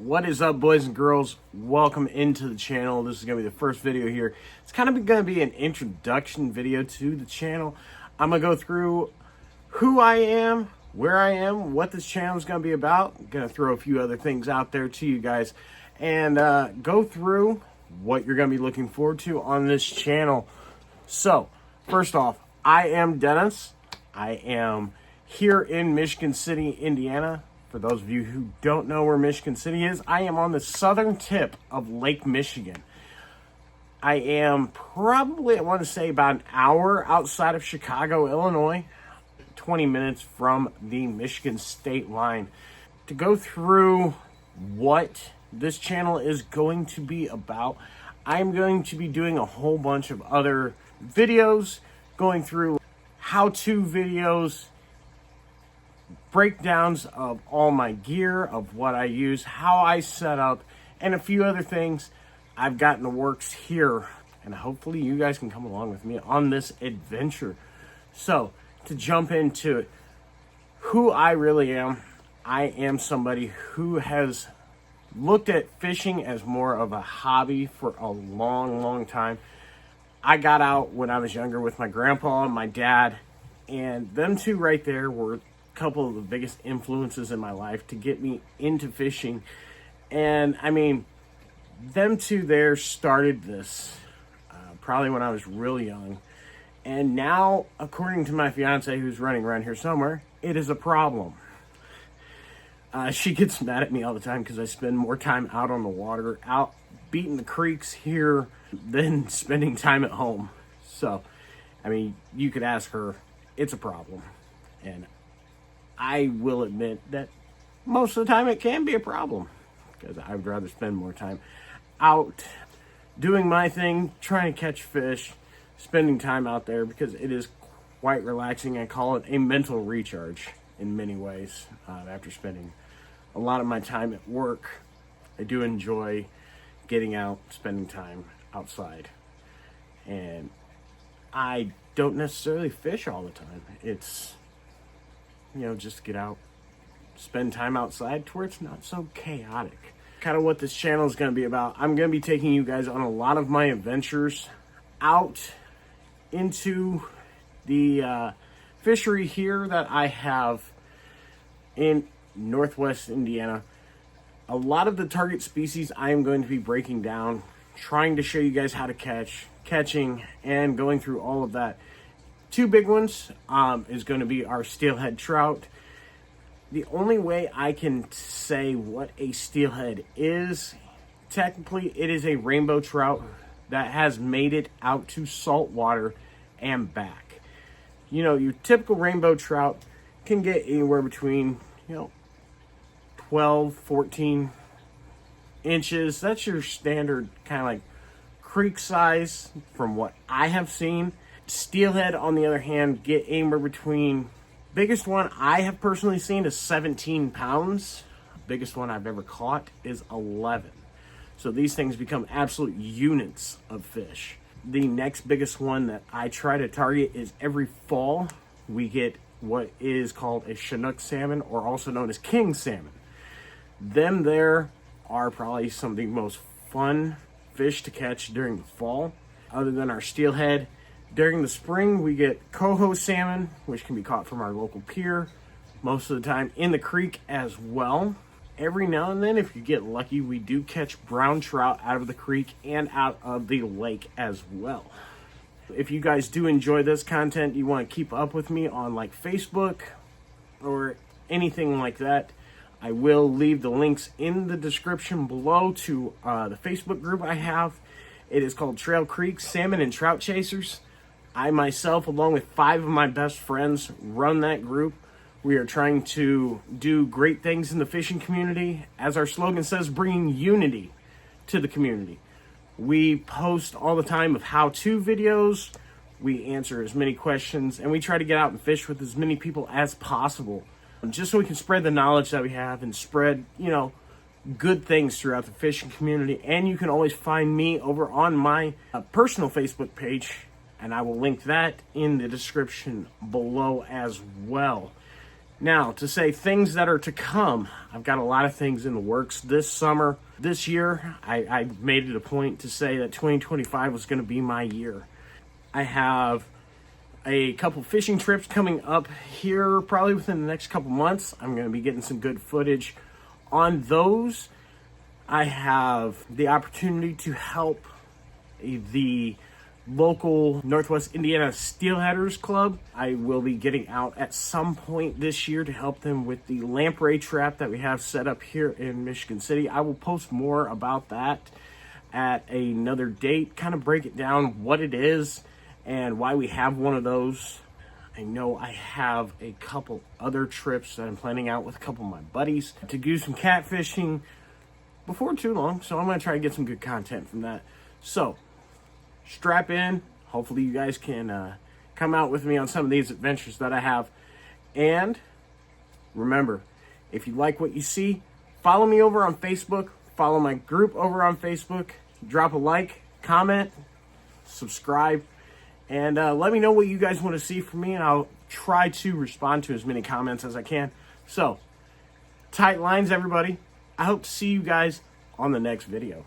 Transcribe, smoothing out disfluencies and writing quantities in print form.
What is up, boys and girls? Welcome into the channel. This is going to be the first video here. It's kind of going to be an introduction video to the channel. I'm going to go through who I am, where I am, what this channel is going to be about. I'm going to throw a few other things out there to you guys and go through what you're going to be looking forward to on this channel. So, first off, I am Dennis. I am here in Michigan City, Indiana. For those of you who don't know where Michigan City is, I am on the southern tip of Lake Michigan. I am probably, I want to say, about an hour outside of Chicago, Illinois, 20 minutes from the Michigan state line. To go through what this channel is going to be about, I'm going to be doing a whole bunch of other videos, going through how-to videos, breakdowns of all my gear, of what I use, how I set up, and a few other things I've got in the works here. And hopefully you guys can come along with me on this adventure. So, to jump into it, who I really am, I am somebody who has looked at fishing as more of a hobby for a long time. I got out when I was younger with my grandpa and my dad, and them two right there were couple of the biggest influences in my life to get me into fishing. And I mean, them two there started this probably when I was real young, and now, according to my fiance, who's running around here somewhere, it is a problem. She gets mad at me all the time because I spend more time out on the water, out beating the creeks here, than spending time at home. So I mean, you could ask her, it's a problem. And I will admit that most of the time it can be a problem, because I would rather spend more time out doing my thing, trying to catch fish, spending time out there, because it is quite relaxing. I call it a mental recharge in many ways. After spending a lot of my time at work, I do enjoy getting out, spending time outside. And I don't necessarily fish all the time. It's, you know, just get out, spend time outside to where it's not so chaotic. Kind of what this channel is going to be about. I'm going to be taking you guys on a lot of my adventures out into the fishery here that I have in Northwest Indiana. A lot of the target species I am going to be breaking down, trying to show you guys how to catching, and going through all of that. Two big ones is going to be our steelhead trout. The only way I can say what a steelhead is, technically it is a rainbow trout that has made it out to salt water and back. You know, your typical rainbow trout can get anywhere between, 12, 14 inches. That's your standard kind of like creek size from what I have seen. Steelhead, on the other hand, get anywhere between, biggest one I have personally seen is 17 pounds. Biggest one I've ever caught is 11. So these things become absolute units of fish. The next biggest one that I try to target is every fall we get what is called a Chinook salmon, or also known as king salmon. Them there are probably some of the most fun fish to catch during the fall, other than our steelhead. During the spring, we get coho salmon, which can be caught from our local pier, most of the time in the creek as well. Every now and then, if you get lucky, we do catch brown trout out of the creek and out of the lake as well. If you guys do enjoy this content, you want to keep up with me on like Facebook or anything like that, I will leave the links in the description below to the Facebook group I have. It is called Trail Creek Salmon and Trout Chasers. I myself, along with 5 of my best friends, run that group. We are trying to do great things in the fishing community. As our slogan says, bringing unity to the community. We post all the time of how-to videos. We answer as many questions, and we try to get out and fish with as many people as possible, just so we can spread the knowledge that we have and spread, good things throughout the fishing community. And you can always find me over on my personal Facebook page, and I will link that in the description below as well. Now, to say things that are to come, I've got a lot of things in the works this summer. This year, I made it a point to say that 2025 was going to be my year. I have a couple fishing trips coming up here probably within the next couple months. I'm going to be getting some good footage on those. I have the opportunity to help the local Northwest Indiana Steelheaders Club. I will be getting out at some point this year to help them with the lamprey trap that we have set up here in Michigan City. I will post more about that at another date, kind of break it down what it is and why we have one of those. I know I have a couple other trips that I'm planning out with a couple of my buddies to do some catfishing before too long, so I'm going to try to get some good content from that. So strap in. Hopefully you guys can come out with me on some of these adventures that I have. And remember, if you like what you see, follow me over on Facebook. Follow my group over on Facebook. Drop a like, comment, subscribe, and let me know what you guys want to see from me, and I'll try to respond to as many comments as I can. So, tight lines, everybody. I hope to see you guys on the next video.